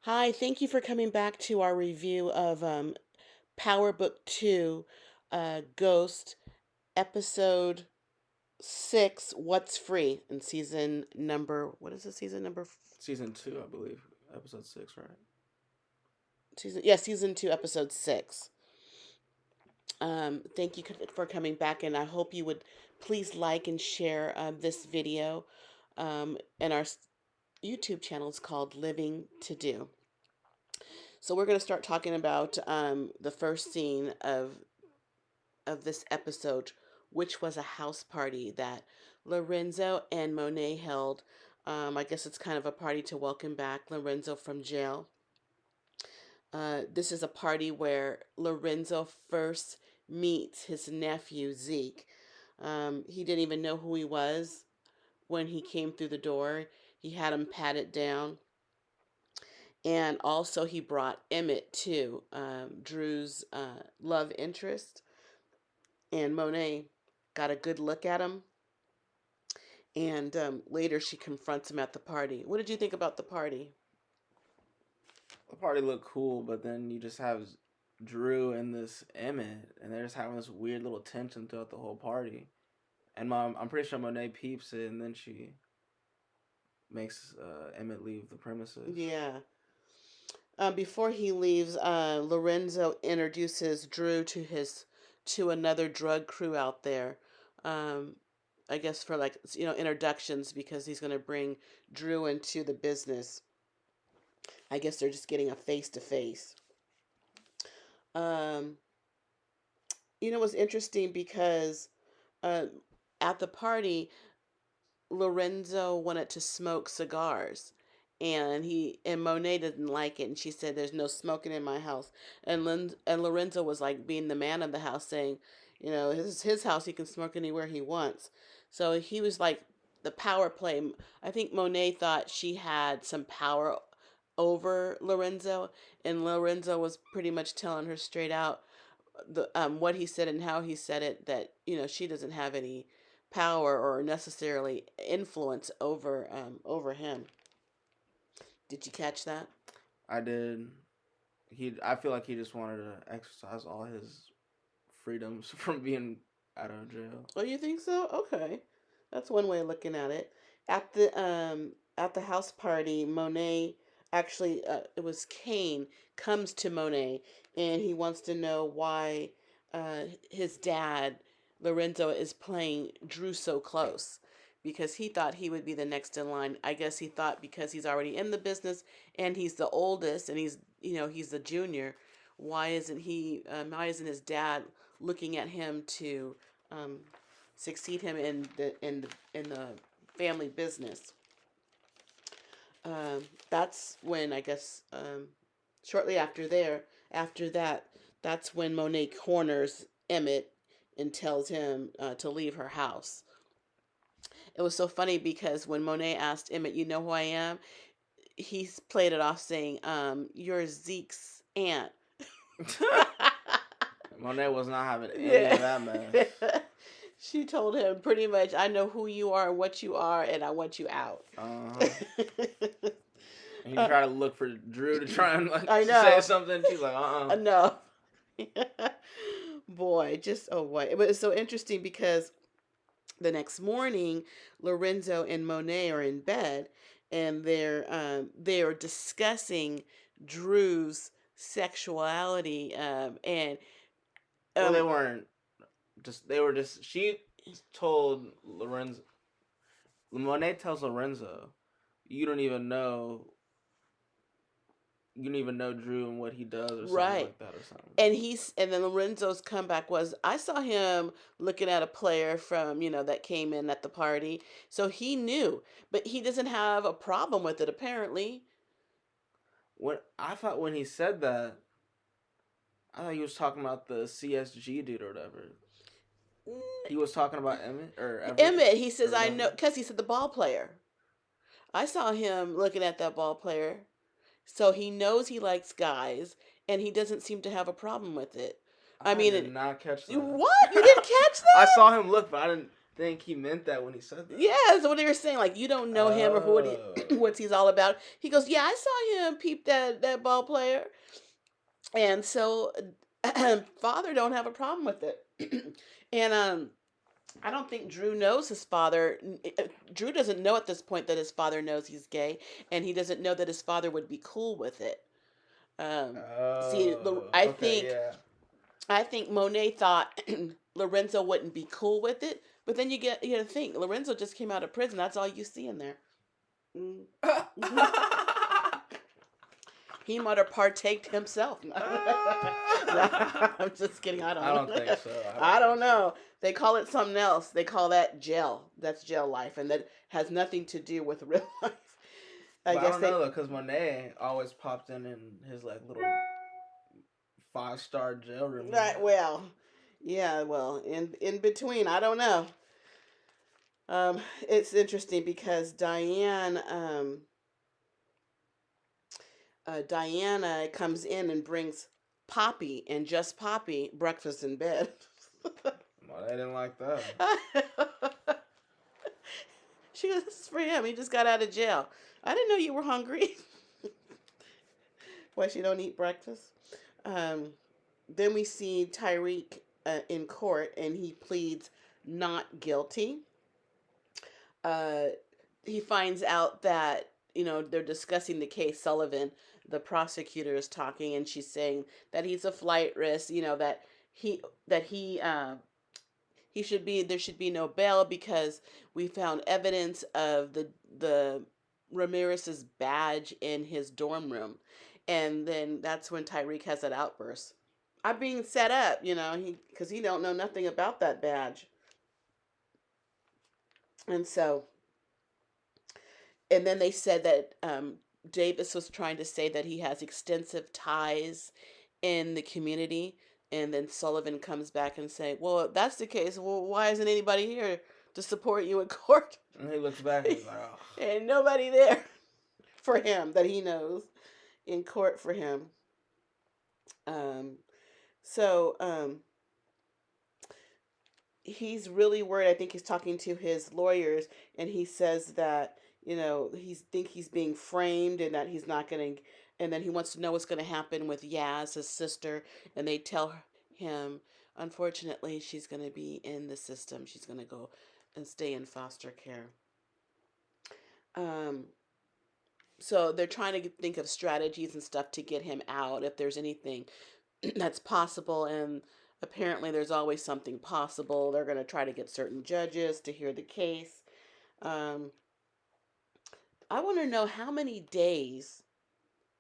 Hi, thank you for coming back to our review of Power Book 2, Ghost, Episode 6, What's Free, in season number, what is the season number? Season 2, I believe. Episode 6, right? Season 2, Episode 6. Thank you for coming back, and I hope you would please like and share this video. And our YouTube channel is called Living to Do. So we're going to start talking about the first scene of this episode, which was a house party that Lorenzo and Monet held. I guess it's kind of a party to welcome back Lorenzo from jail. This is a party where Lorenzo first meets his nephew Zeke. He didn't even know who he was when he came through the door. He had him patted down. And also, he brought Emmett too, Drew's love interest. And Monet got a good look at him. And later, she confronts him at the party. What did you think about the party? The party looked cool, but then you just have Drew and this Emmett, and they're just having this weird little tension throughout the whole party. And I'm pretty sure Monet peeps it, and then she makes Emmett leave the premises. Yeah. Before he leaves, Lorenzo introduces Drew to another drug crew out there. Um, I guess for like introductions because he's going to bring Drew into the business. I guess they're just getting a face to face. It was interesting because uh, at the party, Lorenzo wanted to smoke cigars. And Monet didn't like it, and she said, "There's no smoking in my house." And Lorenzo was like being the man of the house, saying, "This is his house; he can smoke anywhere he wants." So he was like the power play. I think Monet thought she had some power over Lorenzo, and Lorenzo was pretty much telling her straight out the what he said and how he said it, that she doesn't have any power or necessarily influence over him. Did you catch that? I did. I feel like he just wanted to exercise all his freedoms from being out of jail. Oh, you think so? Okay, that's one way of looking at it. At the house party, Monet actually it was Kane comes to Monet, and he wants to know why his dad Lorenzo is playing Drew so close, because he thought he would be the next in line. I guess he thought because he's already in the business and he's the oldest and he's the junior. Why isn't his dad looking at him to um, succeed him in the family business? That's when I guess shortly after that, that's when Monet corners Emmett and tells him to leave her house. It was so funny because when Monet asked Emmett, "You know who I am?" He played it off saying, "You're Zeke's aunt." Monet was not having any of that mess. She told him pretty much, "I know who you are and what you are, and I want you out." And he tried to look for Drew to try and I know. say something. She's like, No. Boy, just oh boy. It was so interesting because the next morning, Lorenzo and Monet are in bed, and they're discussing Drew's sexuality, and Well, they weren't. They were just. She told Lorenzo. Monet tells Lorenzo, "You don't even know. You don't even know Drew and what he does, or something right. like that, or something." And then Lorenzo's comeback was, "I saw him looking at a player from that came in at the party, so he knew, but he doesn't have a problem with it apparently." When he said that, I thought he was talking about the CSG dude or whatever. He was talking about Emmett or Everett. Emmett, he says, "I know," because he said the ball player. I saw him looking at that ball player. So he knows he likes guys, and he doesn't seem to have a problem with it. I did not catch that. What? You didn't catch that? I saw him look, but I didn't. think he meant that when he said that. Yeah, that's what they were saying. Like, you don't know him or Oh. what he's all about. He goes, yeah, I saw him peep that ball player. And so father don't have a problem with it. And I don't think Drew knows his father. Drew doesn't know at this point that his father knows he's gay, and he doesn't know that his father would be cool with it. See, Oh. Okay. Yeah. I think Monet thought Lorenzo wouldn't be cool with it, but then you got to think Lorenzo just came out of prison. That's all you see in there. Mm. He might have partaked himself. No, I'm just kidding. I don't know. I don't think so. I don't know. They call it something else. They call that jail. That's jail life, and that has nothing to do with real life. I don't know though, because Monet always popped in his like little 5-star jail room. Right. Well, yeah. Well, in between, I don't know. It's interesting because Diana comes in and brings Poppy and just Poppy breakfast in bed. Well, they didn't like that. She goes, "This is for him. He just got out of jail. I didn't know you were hungry." Why she don't eat breakfast? Then we see Tyrique in court, and he pleads not guilty. Uh, he finds out that they're discussing the case. Sullivan, the prosecutor, is talking, and she's saying that he's a flight risk. That he that he should be there should be no bail because we found evidence of the Ramirez's badge in his dorm room, and then that's when Tyrique has that outburst. I'm being set up, because he don't know nothing about that badge, and so and then they said that Davis was trying to say that he has extensive ties in the community, and then Sullivan comes back and say, "Well, if that's the case, well, why isn't anybody here to support you in court?" And he looks back and he's like, "Oh." And nobody there for him that he knows in court for him. Um, so he's really worried. I think he's talking to his lawyers, and he says that he's being framed, and that he's not going to. And then he wants to know what's going to happen with Yaz, his sister, and they tell him, unfortunately, she's going to be in the system. She's going to go and stay in foster care. Um, so they're trying to think of strategies and stuff to get him out if there's anything that's possible, and apparently there's always something possible. They're going to try to get certain judges to hear the case. um, I want to know how many days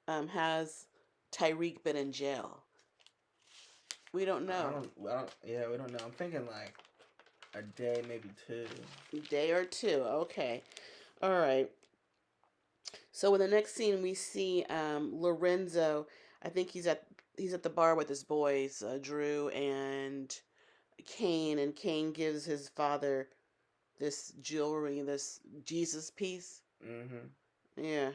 has Tyrique been in jail. We don't know. Yeah, we don't know. I'm thinking like a day, maybe 2. A day or 2. Okay. All right. So in the next scene, we see Lorenzo. I think he's at the bar with his boys, Drew and Kane, and Kane gives his father this jewelry, this Jesus piece. Mm-hmm. Yeah,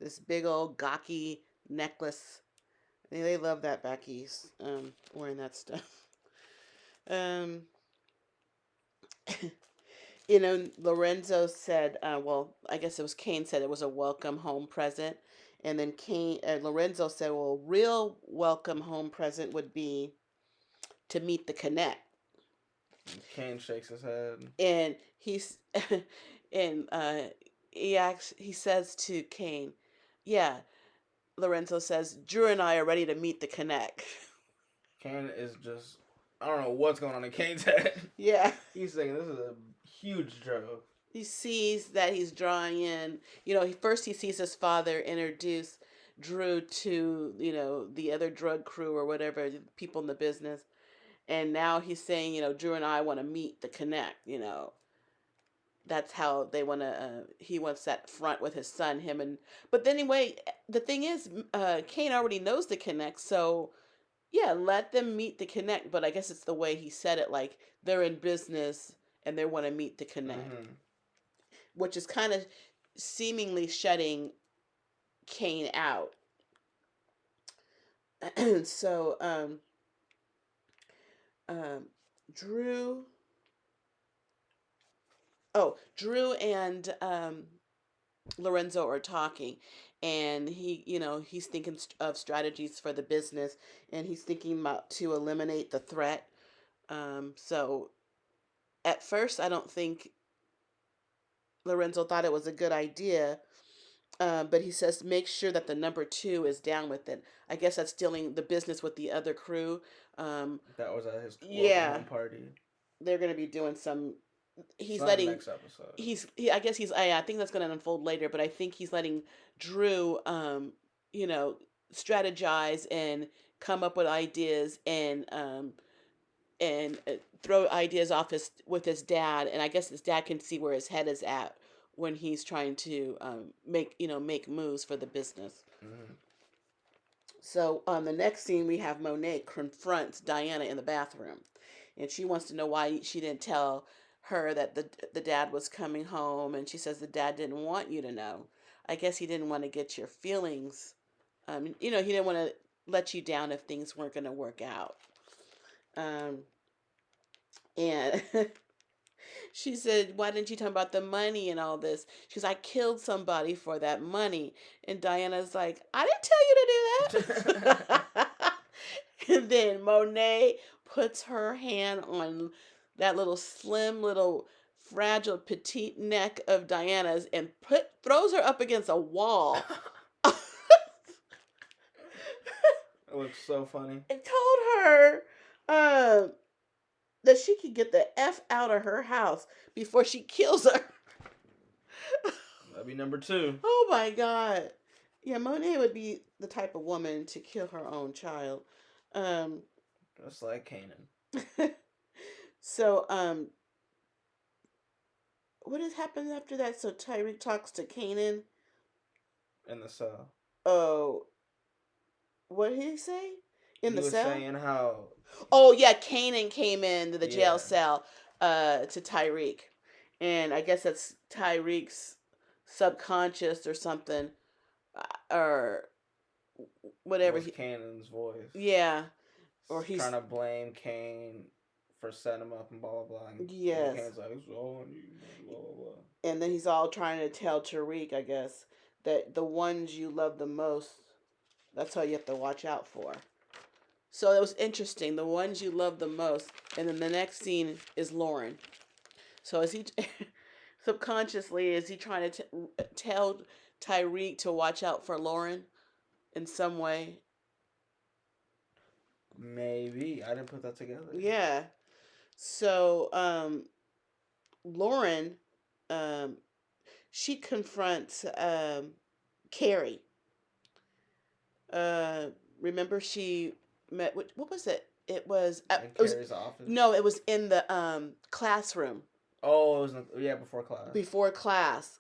this big old gawky necklace. They love that back east, wearing that stuff. Um, Lorenzo said, well, I guess it was Kane said it was a welcome home present. And then Lorenzo said, well, real welcome home present would be to meet the Connect. Kane shakes his head. And he's, and he says to Kane, yeah, Lorenzo says, Drew and I are ready to meet the Connect. Kane is just, I don't know what's going on in Kane's head. Yeah. He's thinking this is a huge joke. He sees that he's drawing in, first he sees his father introduce Drew to, the other drug crew or whatever, people in the business. And now he's saying, Drew and I want to meet the Connect, That's how they want to, he wants that front with his son, but anyway, the thing is, Kane already knows the Connect, so yeah, let them meet the Connect, but I guess it's the way he said it, like they're in business and they want to meet the Connect, which is kind of seemingly shutting Kane out. So, Drew Oh, Drew and Lorenzo are talking, and he's thinking of strategies for the business, and he's thinking about to eliminate the threat. So at first, I don't think Lorenzo thought it was a good idea. But he says make sure that the number two is down with it. I guess that's dealing the business with the other crew. Um, That was at his welcome yeah, home party. they're gonna be doing some. He's Some letting. next episode. I guess I think that's gonna unfold later. But I think he's letting Drew, you know, strategize and come up with ideas and throw ideas off his with his dad. And I guess his dad can see where his head is at when he's trying to make moves for the business. Mm-hmm. So on the next scene, we have Monet confronts Diana in the bathroom, and she wants to know why she didn't tell her that the dad was coming home, and she says the dad didn't want you to know. I guess he didn't want to get your feelings. He didn't want to let you down if things weren't going to work out. Um, and she said, "Why didn't you tell me about the money and all this?" She's, "I killed somebody for that money." And Diana's like, "I didn't tell you to do that." And then Monet puts her hand on that little slim, little fragile, petite neck of Diana's and throws her up against a wall. It looks so funny. And told her that she could get the F out of her house before she kills her. That'd be number two. Oh my God. Yeah, Monet would be the type of woman to kill her own child. Just like Kanan. So, what has happened after that? So Tyrique talks to Kanan. In the cell. Oh, what did he say? In he the was cell? saying how. Oh yeah, Kanan came into the jail Yeah. cell to Tyrique. And I guess that's Tyrique's subconscious or something. Or whatever. It was Kanan's voice. Yeah. Or he's trying to blame Kane for setting him up and blah blah blah. And yes. Kane's like, it's all on you, blah blah blah. And then he's all trying to tell Tyrique, I guess, that the ones you love the most, that's how you have to watch out for. So it was interesting. The ones you love the most. And then the next scene is Lauren. So is he subconsciously, is he trying to tell Tyrique to watch out for Lauren in some way? Maybe. I didn't put that together. Yeah. So Lauren, she confronts Carrie. Remember she met, what was it? It was in Carrie's office. No, it was in the classroom. Oh, it was before class. Before class,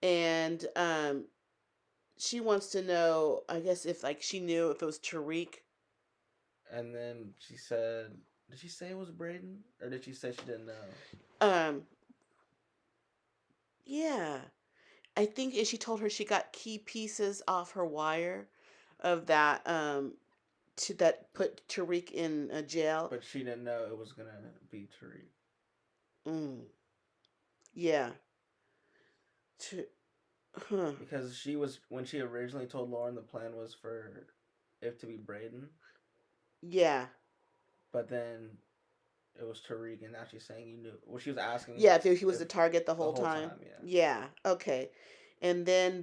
and she wants to know, I guess, if like she knew if it was Tyrique. And then she said, did she say it was Braden, or did she say she didn't know? Yeah, I think she told her she got key pieces off her wire of that that put Tyrique in a jail. But she didn't know it was gonna be Tyrique. Yeah. Because when she originally told Lauren the plan was for it to be Braden. Yeah. But then it was Tyrique, and now she's saying you knew. Well, she was asking. Yeah, if he was the target the whole time. Yeah. Okay. And then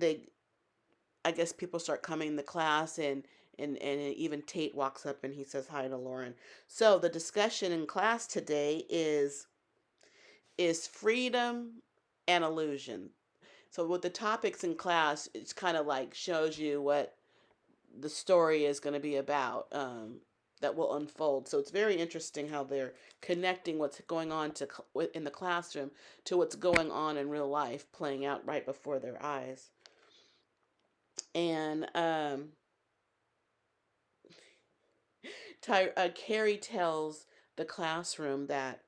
I guess people start coming to class, and even Tate walks up and he says hi to Lauren. So the discussion in class today is freedom and illusion. So with the topics in class, it's kind of like shows you what the story is going to be about, that will unfold. So it's very interesting how they're connecting what's going on in the classroom to what's going on in real life, playing out right before their eyes. And Carrie tells the classroom that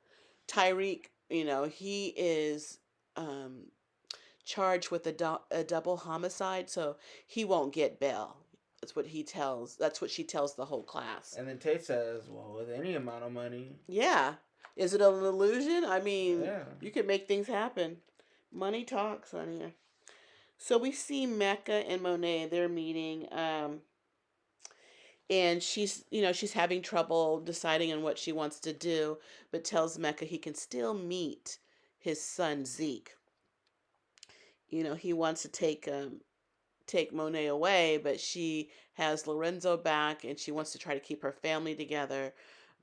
Tyrique, he is charged with a double homicide, so he won't get bail. That's what she tells the whole class. And then Tate says, well, with any amount of money. Yeah. Is it an illusion? I mean, Yeah. you can make things happen. Money talks, honey. So we see Mecca and Monet. They're meeting, and she's having trouble deciding on what she wants to do, but tells Mecca he can still meet his son Zeke. He wants to take Monet away, but she has Lorenzo back, and she wants to try to keep her family together.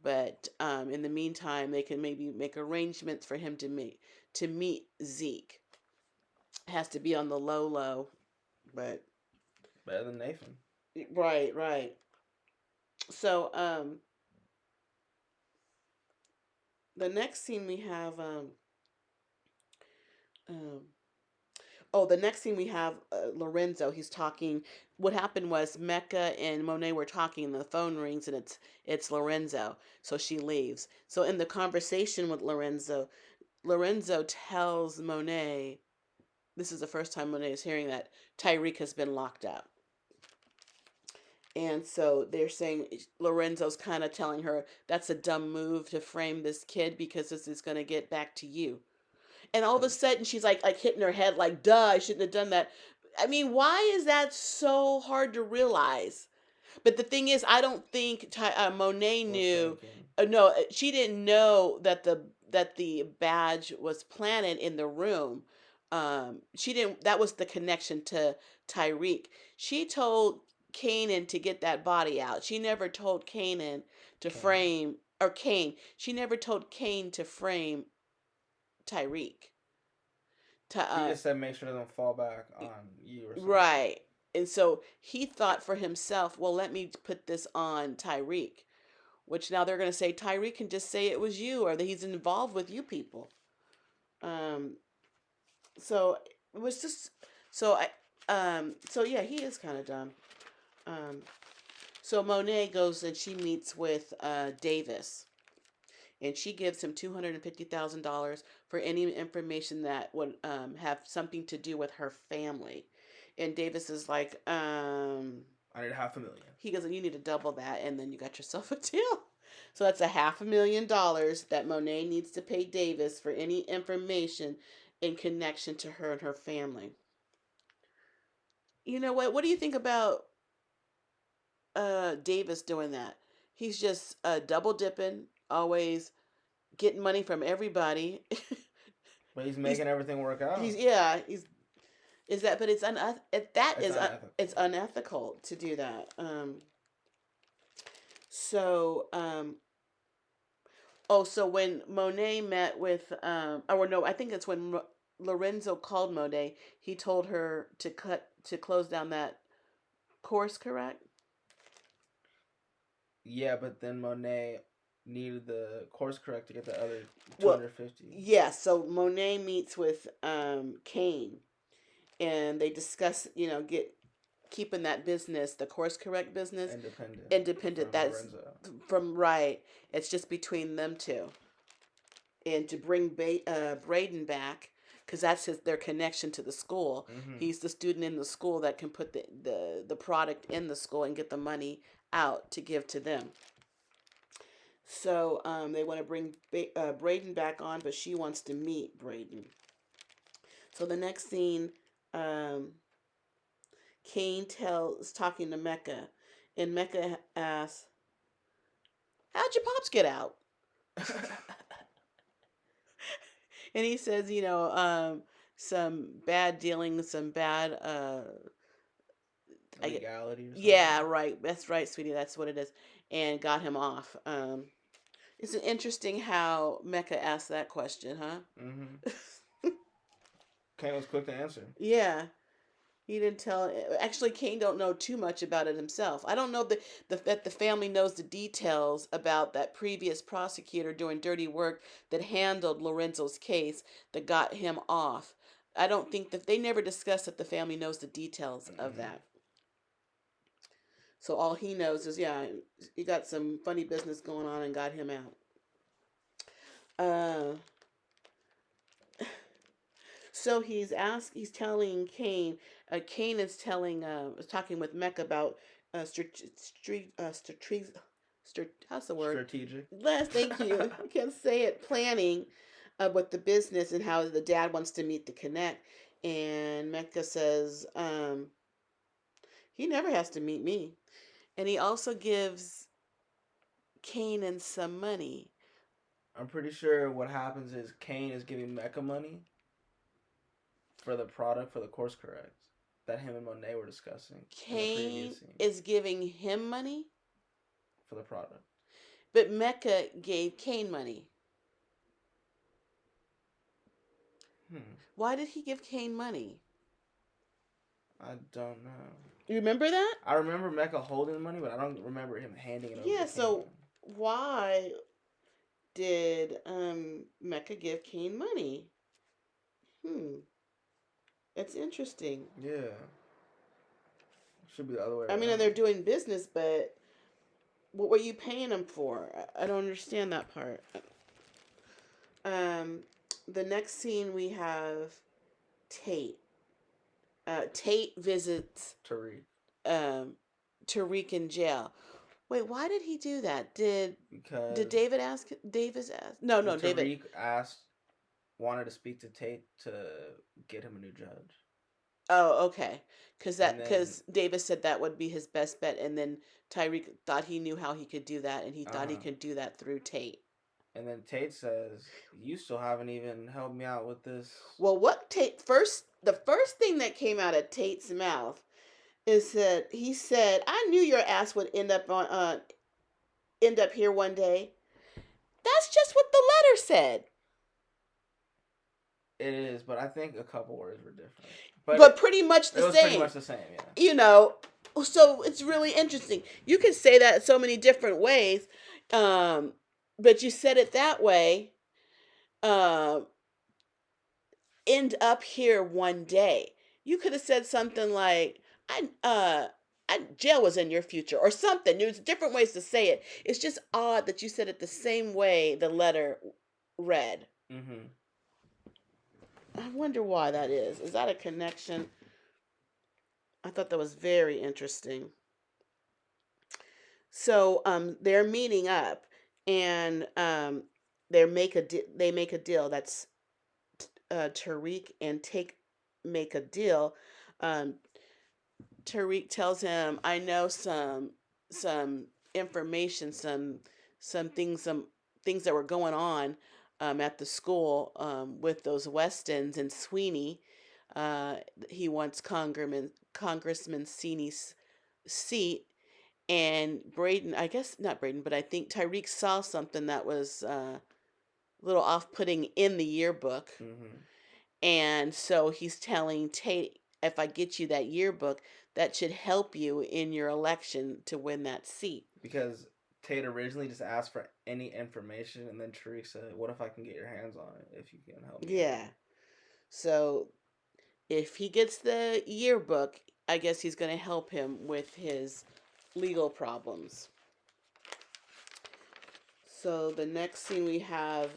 But in the meantime, they can maybe make arrangements for him to meet Zeke. It has to be on the low low, but Better than Nathan. right, right. So the next scene we have um the next scene we have Lorenzo. He's talking. What happened was Mecca and Monet were talking, and the phone rings, and it's Lorenzo. So she leaves. So in the conversation with Lorenzo, Lorenzo tells Monet, this is the first time Monet is hearing that Tyrique has been locked up. And so they're saying Lorenzo's kind of telling her that's a dumb move to frame this kid because this is going to get back to you. And all of a sudden she's like hitting her head like, duh, I shouldn't have done that. I mean, why is that so hard to realize? But the thing is, I don't think Monet Was knew. thinking. No, she didn't know that the badge was planted in the room. She didn't. That was the connection to Tyrique. She told Kanan to get that body out. She never told Kanan to Kane. frame or Kane. She never told Kane to frame Tyrique. She just said make sure it doesn't fall back on you or something. Right. And so he thought for himself, well, let me put this on Tyrique, which now they're going to say Tyrique can just say it was you or that he's involved with you people. Um, so it was just, so yeah, he is kind of dumb. Um, so Monet goes and she meets with Davis, and she gives him $250,000 for any information that would have something to do with her family. And Davis is like, I need $500,000. he goes, you need to double that, and then you got yourself a deal. So that's $500,000 that Monet needs to pay Davis for any information in connection to her and her family. You know what? What do you think about Davis doing that? He's just double dipping, always getting money from everybody. But he's he's making everything work out. he's yeah he's is that but it's It's unethical. it's unethical to do that. So so when Monet met with or no, I think it's when Lorenzo called Monet. He told her to close down that course, correct? Yeah, but then Monet needed the course correct to get the other Well, 250. yeah. So Monet meets with Kane, and they discuss, get keeping that business, the course correct business, independent. From That's Lorenzo. from right. It's just between them two, and to bring Braden back because that's their connection to the school. Mm-hmm. He's the student in the school that can put the product in the school and get the money out to give to them. So they want to bring Braden back on, but she wants to meet Braden. So the next scene, Kane is talking to Mecca, and Mecca asks, "How'd your pops get out?" And he says, some bad dealing, some bad legality. Or something. Yeah, right. That's right, sweetie. That's what it is, and got him off. It's interesting how Mecca asked that question, huh? Mm-hmm. Kane was quick to answer. Yeah. He didn't tell. Actually, Kane don't know too much about it himself. I don't know that the family knows the details about that previous prosecutor doing dirty work that handled Lorenzo's case that got him off. I don't think that they never discussed that the family knows the details of that. So all he knows is, yeah, he got some funny business going on and got him out. So he's telling Kane. Kane is talking with Mecca about how's the word? Strategic. Les, thank you. I can't say it. Planning with the business and how the dad wants to meet to connect. And Mecca says, he never has to meet me. And he also gives Kanan some money. I'm pretty sure what happens is Kane is giving Mecca money for the product for the course correct that him and Monet were discussing in the Kane previous scene is giving him money, for the product. but Mecca gave Kane money. Hmm. Why did he give Kane money? I don't know. You remember that? I remember Mecca holding the money, but I don't remember him handing it over Yeah, to Kane. so why did Mecca give Kane money? It's interesting. Yeah. Should be the other way I around. mean, they're doing business, but what were you paying him for? I don't understand that part. Um, the next scene we have Tate. Tate visits Tyrique. Tyrique in jail. Wait, why did he do that? Did Because David ask? Davis ask? No, David. Tyrique wanted to speak to Tate to get him a new judge. Oh, okay. And then Because Davis said that would be his best bet, and then Tyreek thought he knew how he could do that, and he thought he could do that through Tate. And then Tate says, "You still haven't even helped me out with this." Well, what the first thing that came out of Tate's mouth is that he said, "I knew your ass would end up here one day." That's just what the letter said. It is, but I think a couple words were different. But pretty much the it was same. Pretty much the same, yeah. You know, so it's really interesting. You can say that so many different ways, but you said it that way. End up here one day. You could have said something like, jail was in your future," or something. There's different ways to say it. It's just odd that you said it the same way the letter read. Mm-hmm. I wonder why that is. Is that a connection? I thought that was very interesting. So they're meeting up, and they make a deal. That's Tyrique and make a deal. Um, Tyrique tells him, "I know some information, some things that were going on at the school with those Westons and Sweeney. He wants Congressman Sweeney's seat." And Braden, I guess not Braden, but I think Tyreek saw something that was a little off-putting in the yearbook. Mm-hmm. And so he's telling Tate, if I get you that yearbook, that should help you in your election to win that seat. Because Tate originally just asked for any information, and then Tyrique said, "What if I can get your hands on it if you can help me?" Yeah. So if he gets the yearbook, I guess he's going to help him with his legal problems. So the next scene we have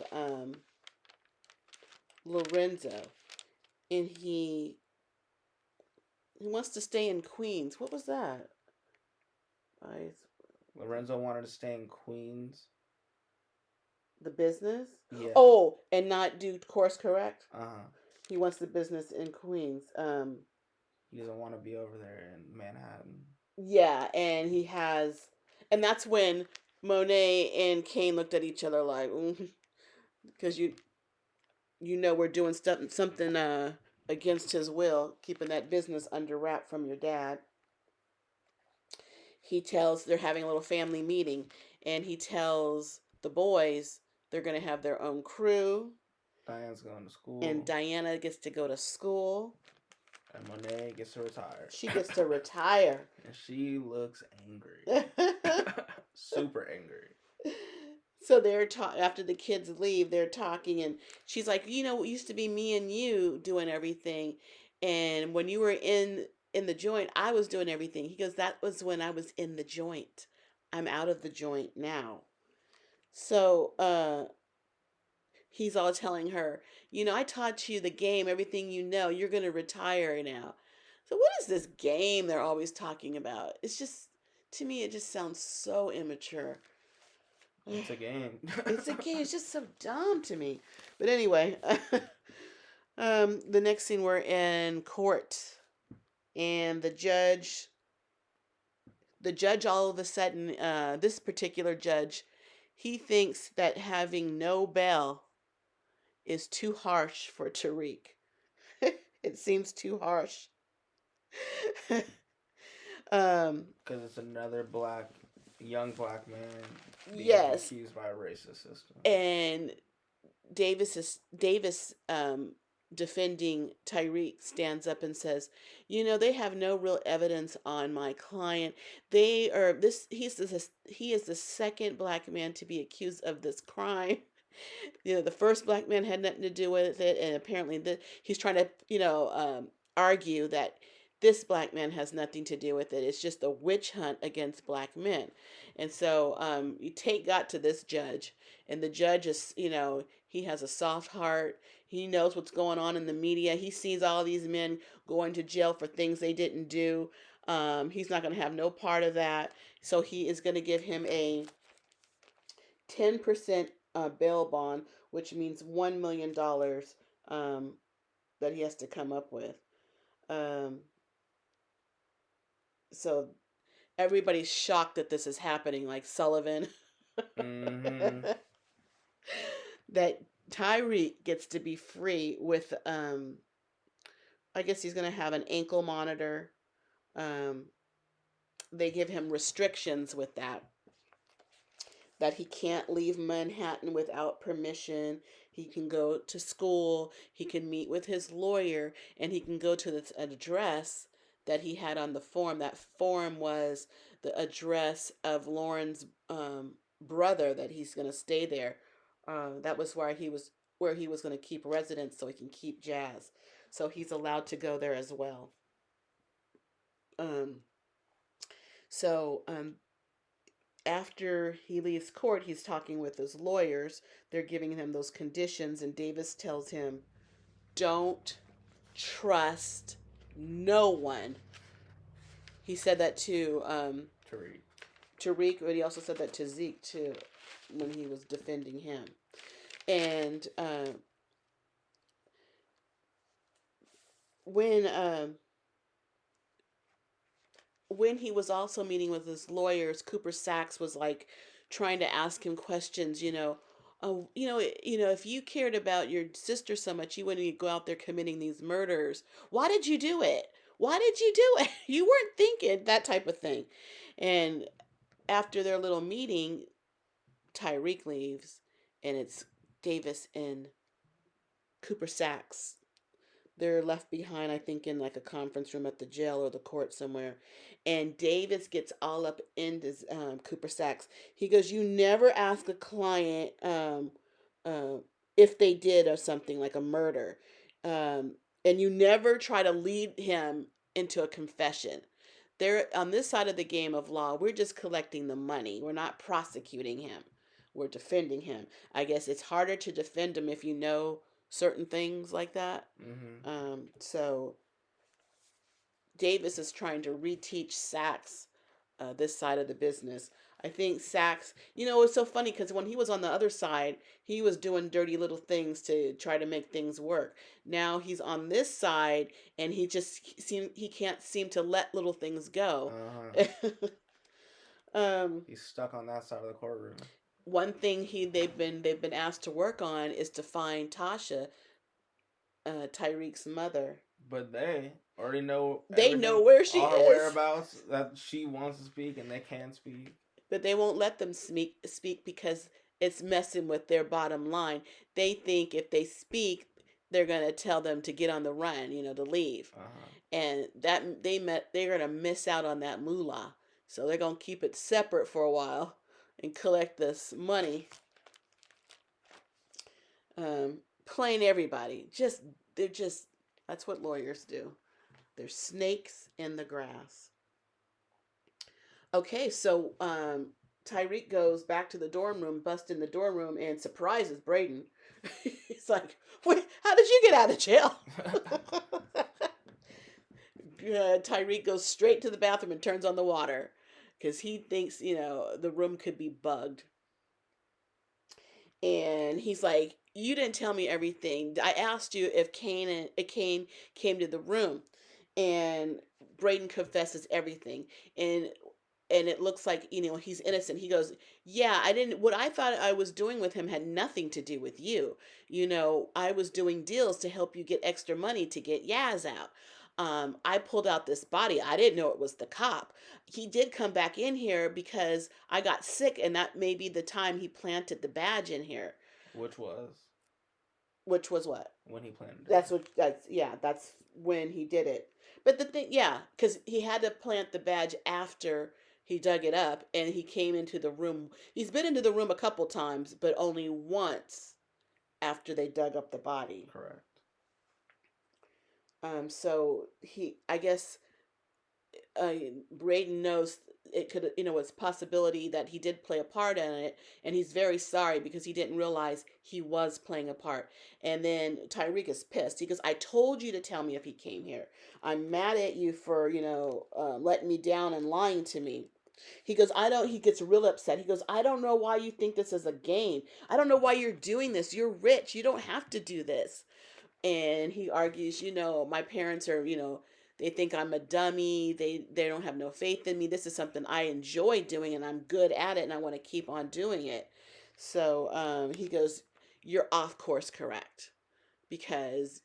Lorenzo, and he wants to stay in Queens. What was that? Lorenzo wanted to stay in Queens. The business? Yeah. Oh, and not do course correct? Uh-huh. He wants the business in Queens. He doesn't want to be over there in Manhattan. Yeah, and that's when Monet and Kane looked at each other like, because you know we're doing something against his will, keeping that business under wrap from your dad. They're having a little family meeting, and he tells the boys they're going to have their own crew. Diane's going to school. And Diana gets to go to school. And Monet gets to retire. She gets to retire. And she looks angry. Super angry. So they're after the kids leave, they're talking, and she's like, "You know, it used to be me and you doing everything, and when you were in the joint, I was doing everything." He goes, "That was when I was in the joint. I'm out of the joint now." So he's all telling her, "You know, I taught you the game, everything you know. You're going to retire now." So what is this game they're always talking about? It's just, to me, it just sounds so immature. It's a game. It's a game. It's just so dumb to me. But anyway, the next scene we're in court, and the judge all of a sudden, this particular judge, he thinks that having no bail is too harsh for Tyrique. It seems too harsh. um, Because it's another young black man being yes, accused by a racist system. and Davis, defending Tyrique, stands up and says, they have no real evidence on my client. They are this. He is the second black man to be accused of this crime. The first black man had nothing to do with it, and apparently he's trying to, argue that this black man has nothing to do with it. It's just a witch hunt against black men. And so you got to this judge, and the judge is, he has a soft heart. He knows what's going on in the media. He sees all these men going to jail for things they didn't do. He's not going to have no part of that. So he is going to give him a 10% bail bond, which means $1 million, that he has to come up with. Um, so everybody's shocked that this is happening, like Sullivan. Mm-hmm. That Tyrique gets to be free with, I guess he's going to have an ankle monitor. Um, they give him restrictions with that he can't leave Manhattan without permission. He can go to school, he can meet with his lawyer, and he can go to this address that he had on the form. That form was the address of Lauren's, brother, that he's going to stay there. That was where he was going to keep residence so he can keep Jazz. So he's allowed to go there as well. Um, so after he leaves court, he's talking with his lawyers. They're giving him those conditions, and Davis tells him, don't trust no one. He said that to Tyrique, but he also said that to Zeke too when he was defending him. And when he was also meeting with his lawyers, Cooper Sachs was like trying to ask him questions. If you cared about your sister so much, you wouldn't go out there committing these murders. Why did you do it? Why did you do it? You weren't thinking, that type of thing. And after their little meeting, Tyrique leaves, and it's Davis and Cooper Sachs. They're left behind, I think, in like a conference room at the jail or the court somewhere. And Davis gets all up into Cooper Sachs. He goes, you never ask a client uh, if they did or something like a murder. And you never try to lead him into a confession. They're on this side of the game of law. We're just collecting the money. We're not prosecuting him. We're defending him. I guess it's harder to defend him if you know certain things like that. So Davis is trying to reteach Sachs this side of the business. I think Sachs, it's so funny because when he was on the other side, he was doing dirty little things to try to make things work. Now he's on this side, and he can't seem to let little things go. He's stuck on that side of the courtroom. One thing they've been asked to work on is to find Tasha, Tyrique's mother. But they already know. They know where she is. All her whereabouts, that she wants to speak and they can speak. But they won't let them speak because it's messing with their bottom line. They think if they speak, they're gonna tell them to get on the run, to leave, and that they're gonna miss out on that moolah. So they're gonna keep it separate for a while and collect this money. Playing everybody. That's what lawyers do. They're snakes in the grass. Okay, so Tyrique goes back to the dorm room, busts in the dorm room, and surprises Braden. He's like, "Wait, how did you get out of jail?" Tyrique goes straight to the bathroom and turns on the water because he thinks, the room could be bugged. And he's like, "You didn't tell me everything. I asked you if Kane came to the room." And Braden confesses everything. And it looks like, he's innocent. He goes, "Yeah, I didn't what I thought I was doing with him had nothing to do with you. I was doing deals to help you get extra money to get Yaz out. I pulled out this body. I didn't know it was the cop. He did come back in here because I got sick, and that may be the time he planted the badge in here." Which was Which was what? when he planted it. That's when he did it. But the thing, yeah, because he had to plant the badge after he dug it up, and he came into the room. He's been into the room a couple times, but only once after they dug up the body. Correct. So I guess, uh, Braden knows it could, it's a possibility that he did play a part in it, and he's very sorry because he didn't realize he was playing a part. And then Tyrique is pissed. He goes, "I told you to tell me if he came here. I'm mad at you for, letting me down and lying to me." He goes, "I don't," he gets real upset. He goes, "I don't know why you think this is a game. I don't know why you're doing this. You're rich. You don't have to do this." And he argues, "My parents are, they think I'm a dummy. They don't have no faith in me. This is something I enjoy doing, and I'm good at it, and I want to keep on doing it." So, he goes, "You're off course correct, because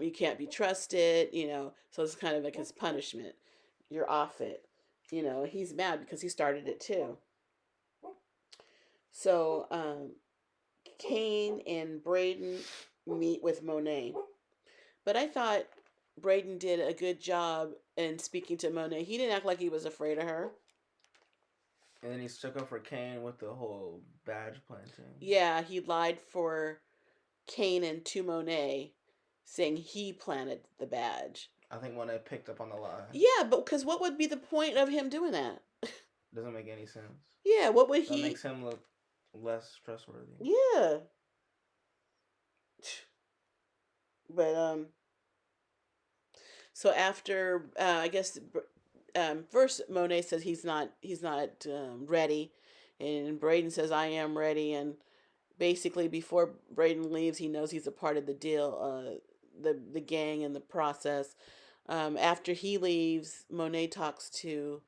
you can't be trusted, so it's kind of like his punishment. You're off it." He's mad because he started it too. So, Kane and Braden meet with Monet. But I thought Braden did a good job in speaking to Monet. He didn't act like he was afraid of her. And then he stuck up for Kane with the whole badge planting. Yeah, he lied for Kane and to Monet, saying he planted the badge. I think Monet picked up on the lie. Yeah, but because what would be the point of him doing that? Doesn't make any sense. Yeah, what would That he? makes him look less trustworthy. Yeah, but so after, I guess, first Monet says he's not ready, and Braden says, "I am ready." And basically, before Braden leaves, he knows he's a part of the deal, the gang and the process. After he leaves, Monet talks to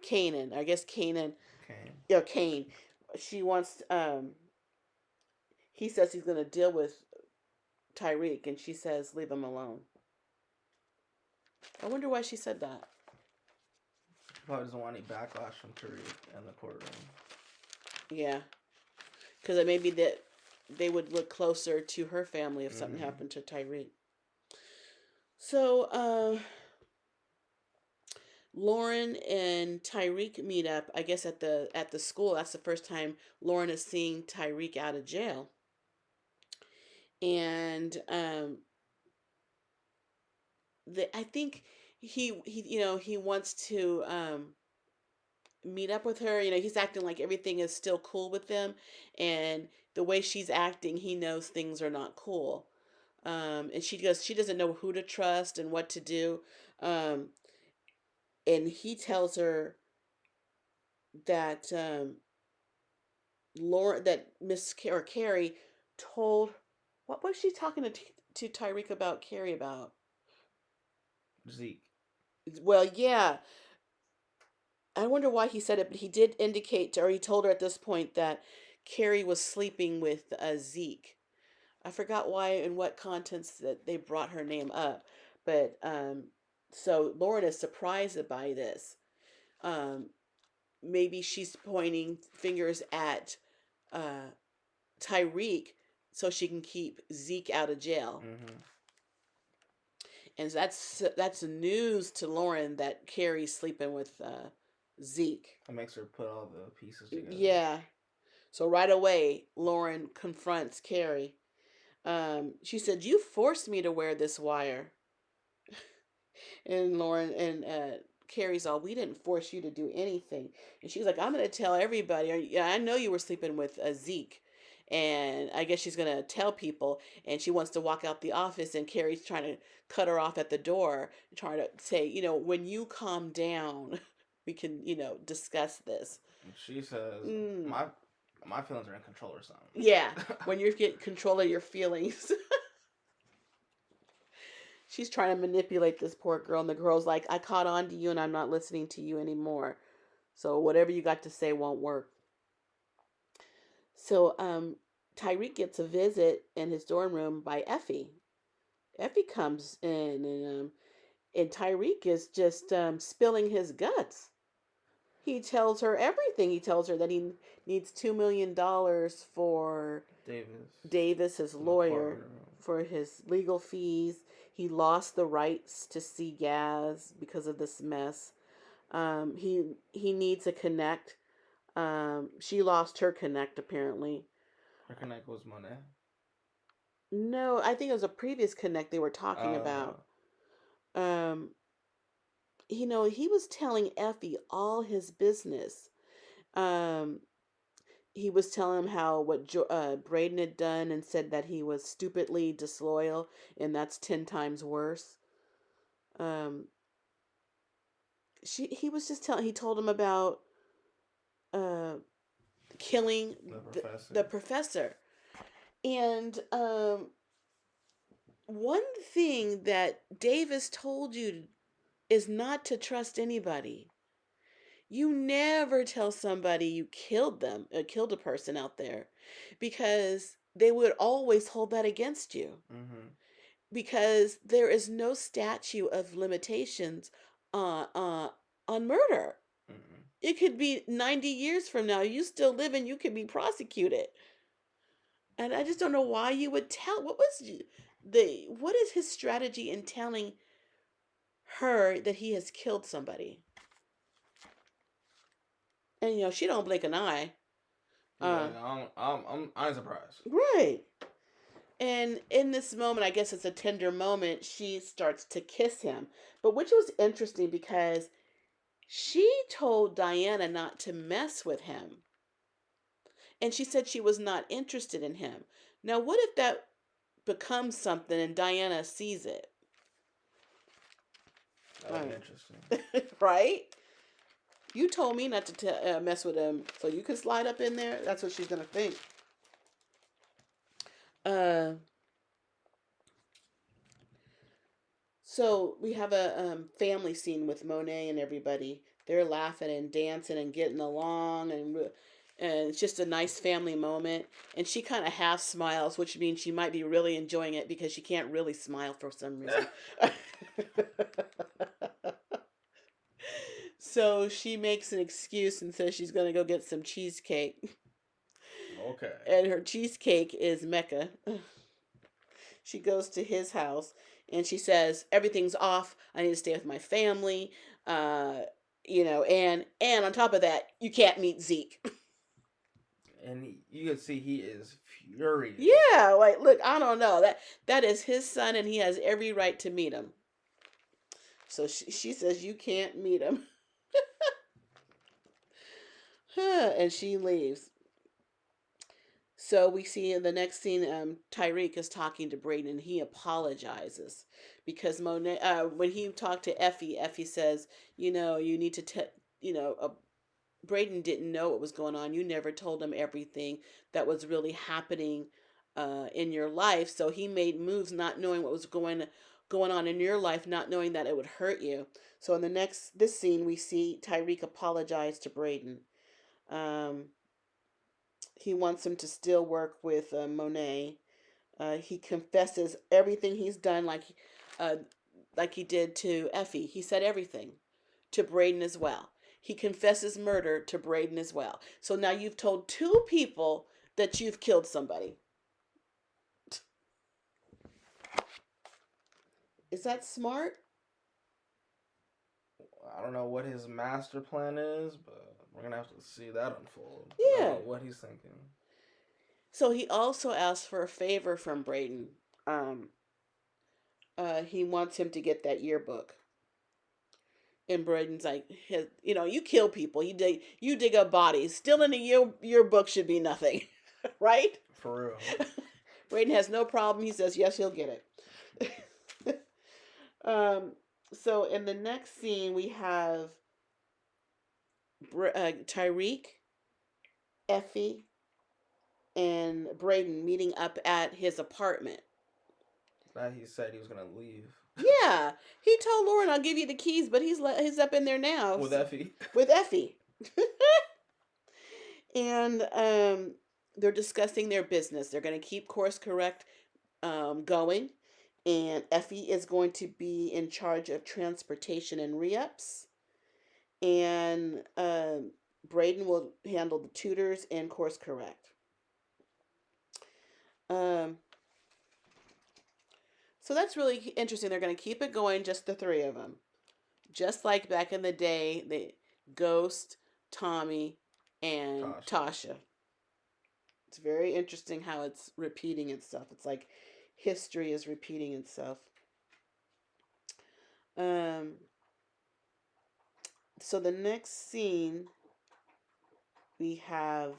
Kanan. I guess Kanan, Kane. yeah, Kane. She wants. He says he's going to deal with Tyrique, and she says, "Leave him alone." I wonder why she said that. He probably doesn't want any backlash from Tyrique in the courtroom. Yeah, because maybe that they would look closer to her family if something happened to Tyrique. So, Lauren and Tyrique meet up, I guess, at the school. That's the first time Lauren is seeing Tyrique out of jail. And I think he wants to meet up with her. He's acting like everything is still cool with them, and the way she's acting, he knows things are not cool. And she doesn't know who to trust and what to do. And he tells her that Carrie told, what was she talking to Tyrique about Carrie about? Zeke. Well, yeah. I wonder why he said it, but he did indicate, or he told her at this point, that Carrie was sleeping with Zeke. I forgot why and what contents that they brought her name up, but so Lauren is surprised by this. Maybe she's pointing fingers at Tyrique so she can keep Zeke out of jail. Mm-hmm. And that's news to Lauren that Carrie's sleeping with Zeke. It makes her put all the pieces together. Yeah. So right away, Lauren confronts Carrie. She said, "You forced me to wear this wire." And Lauren and Carrie's all, "We didn't force you to do anything." And she's like, "I'm going to tell everybody. Yeah, I know you were sleeping with Zeke." And I guess she's going to tell people. And she wants to walk out the office. And Carrie's trying to cut her off at the door, trying to say, "When you calm down, we can, discuss this." She says, Mm. My feelings are in control or Yeah, something. when you get control of your feelings. She's trying to manipulate this poor girl, and the girl's like, I caught on to you and I'm not listening to you anymore. So whatever you got to say won't work. So Tyreek gets a visit in his dorm room by Effie. Effie comes in, and Tyreek is just spilling his guts. He tells her everything. He tells her that he needs $2 million for Davis Davis, his in the lawyer, courtroom. for his legal fees. He lost the rights to see Gaz because of this mess. He needs a connect. She lost her connect apparently. Her connect was Monet. No, I think it was a previous connect they were talking about. Um, he was telling Effie all his business. Um, he was telling him how what Braden had done and said that he was stupidly disloyal, and that's 10 times worse. Um, he was just telling. He told him about uh, killing The the, professor. the professor, and one thing that Davis told you is not to trust anybody. You never tell somebody you killed them, killed a person out there, because they would always hold that against you. Mm-hmm. Because there is no statute of limitations uh, uh, on murder. Mm-hmm. It could be 90 years from now. You still live and you could be prosecuted. And I just don't know why you would tell. What is his strategy in telling her that he has killed somebody? And she don't blink an eye. Yeah, I'm surprised. Right. And in this moment, I guess it's a tender moment, she starts to kiss him. But which was interesting because she told Diana not to mess with him. And she said she was not interested in him. Now, what if that becomes something and Diana sees it? That would be interesting. Right? You told me not to mess with him, so you can slide up in there. That's what she's going to think. Uh, So we have a family scene with Monet and everybody. They're laughing and dancing and getting along, and it's just a nice family moment. And she kind of half smiles, which means she might be really enjoying it because she can't really smile for some reason. So she makes an excuse and says she's going to go get some cheesecake. Okay. And her cheesecake is Mecca. She goes to his house and she says everything's off. I need to stay with my family. And on top of that, you can't meet Zeke. And you can see he is furious. Yeah, like look, I don't know, that is his son and he has every right to meet him. So she says you can't meet him. And she leaves. So we see in the next scene, Tyreek is talking to Braden, and he apologizes because Monet. When he talked to Effie, Effie says, you need to Braden didn't know what was going on. You never told him everything that was really happening in your life, so he made moves not knowing what was going on in your life, not knowing that it would hurt you. So in this scene, we see Tyreek apologize to Braden. Um, he wants him to still work with Monet. He confesses everything he's done, uh, like he did to Effie. He said everything to Braden as well. He confesses murder to Braden as well. So now you've told two people that you've killed somebody. Is that smart? I don't know what his master plan is, but we're gonna have to see that unfold. I don't Yeah. know what he's thinking. So he also asks for a favor from Braden. He wants him to get that yearbook. And Braden's like, you kill people. You dig up bodies. Still in your book should be nothing, right? For real. Braden has no problem. He says yes, he'll get it. So in the next scene we have Tyreek, Effie, and Braden meeting up at his apartment. Now he said he was gonna leave. Yeah, he told Lauren, "I'll give you the keys," but he's up in there now With Effie. with Effie, and they're discussing their business. They're going to keep Course Correct going, and Effie is going to be in charge of transportation and re-ups, and Braden will handle the tutors and Course Correct. Um, so that's really interesting. They're going to keep it going, just the three of them. Just like back in the day, the Ghost, Tommy, and Tasha. It's very interesting how it's repeating itself. It's like history is repeating itself. So the next scene we have,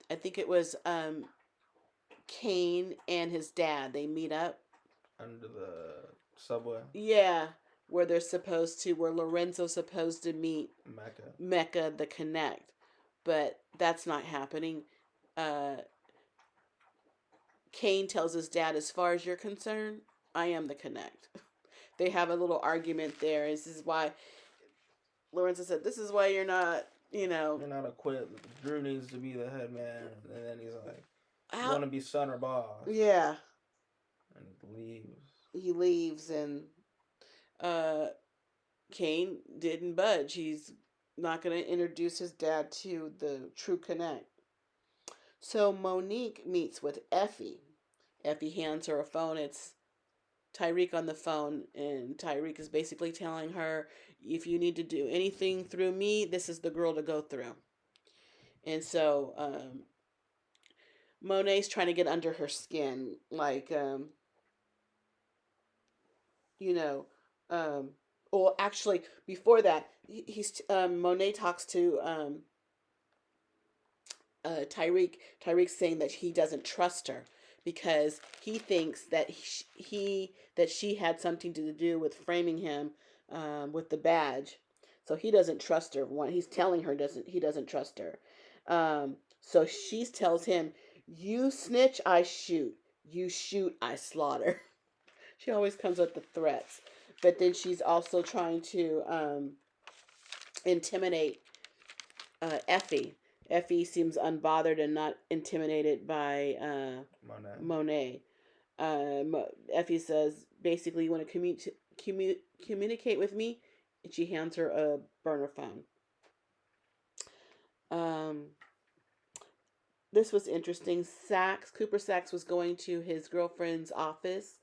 I think it was Kane and his dad. They meet up under the subway. Yeah, where Lorenzo's supposed to meet Mecca the Connect, but that's not happening. Kane tells his dad, "As far as you're concerned, I am the Connect." They have a little argument there. This is why Lorenzo said, "This is why you're not, you're not equipped. Drew needs to be the head man." And then he's like, "You want to be son or boss?" Yeah. And leaves. He leaves, and Kane didn't budge. He's not going to introduce his dad to the true Connect. So Monique meets with Effie. Effie hands her a phone. It's Tyrique on the phone, and Tyrique is basically telling her, if you need to do anything through me, this is the girl to go through. And so Monet's trying to get under her skin, like, well, actually, before that, Monet talks to Tyrique. Tyrique's saying that he doesn't trust her because he thinks that she had something to do with framing him with the badge, so he doesn't trust her. He's telling her he doesn't trust her. So she tells him, "You snitch, I shoot. You shoot, I slaughter." She always comes with the threats, but then she's also trying to intimidate Effie. Effie seems unbothered and not intimidated by Monet. Effie says, basically, "You want to communicate with me?" And she hands her a burner phone. This was interesting. Cooper Saxe was going to his girlfriend's office.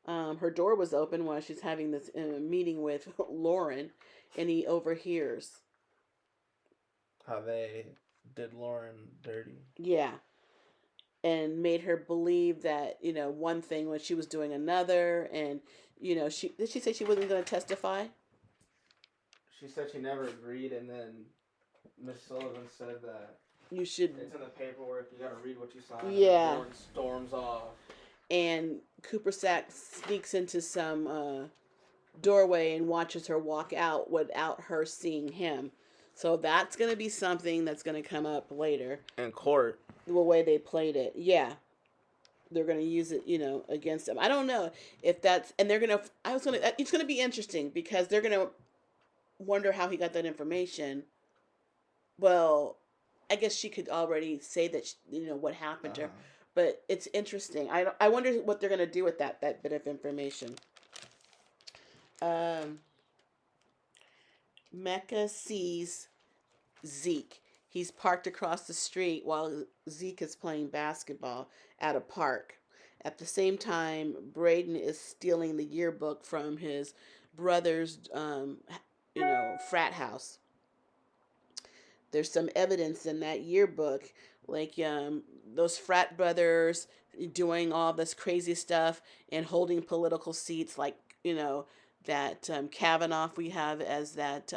Her door was open while she's having this meeting with Lauren, and he overhears how they did Lauren dirty. Yeah. And made her believe that, one thing when she was doing another. And, did she say she wasn't going to testify? She said she never agreed, and then Miss Sullivan said that you should. It's in the paperwork. You got to read what you signed. Yeah. And storms off. And Cooper Saxe sneaks into some doorway and watches her walk out without her seeing him. So that's going to be something that's going to come up later. In court. The way they played it. Yeah. They're going to use it, against him. I don't know if that's... And they're going to... It's going to be interesting because they're going to wonder how he got that information. Well, I guess she could already say that, what happened to her. But it's interesting. I wonder what they're going to do with that bit of information. Mecca sees Zeke. He's parked across the street while Zeke is playing basketball at a park. At the same time, Braden is stealing the yearbook from his brother's, frat house. There's some evidence in that yearbook, like those frat brothers doing all this crazy stuff and holding political seats, like, that Kavanaugh we have as that,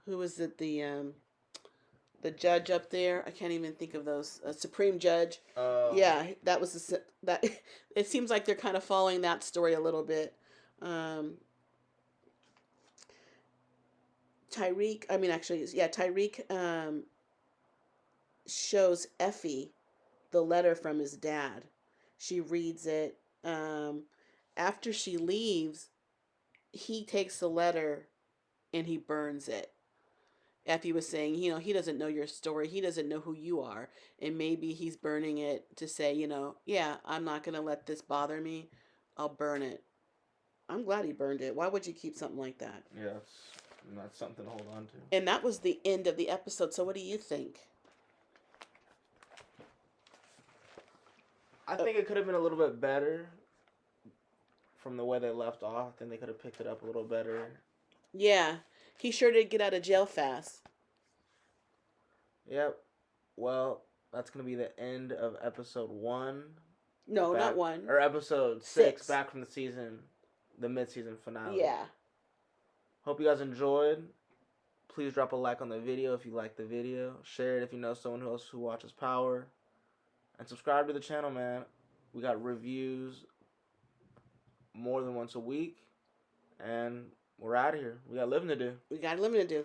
who was it, the judge up there? I can't even think of those. Supreme Judge. Yeah, that was that. It seems like they're kind of following that story a little bit. Tyrique shows Effie the letter from his dad. She reads it. After she leaves, he takes the letter and he burns it. Effie was saying, he doesn't know your story. He doesn't know who you are. And maybe he's burning it to say, yeah, I'm not going to let this bother me. I'll burn it. I'm glad he burned it. Why would you keep something like that? Yeah, that's something to hold on to. And that was the end of the episode. So what do you think? I think it could have been a little bit better from the way they left off. I think they could have picked it up a little better. Yeah, he sure did get out of jail fast. Yep. Well, that's going to be the end of episode 1. No, not 1. Or episode 6, back from the season, the mid-season finale. Yeah. Hope you guys enjoyed. Please drop a like on the video if you like the video. Share it if you know someone else who watches Power. And subscribe to the channel, man. We got reviews more than once a week. And we're out of here. We got living to do.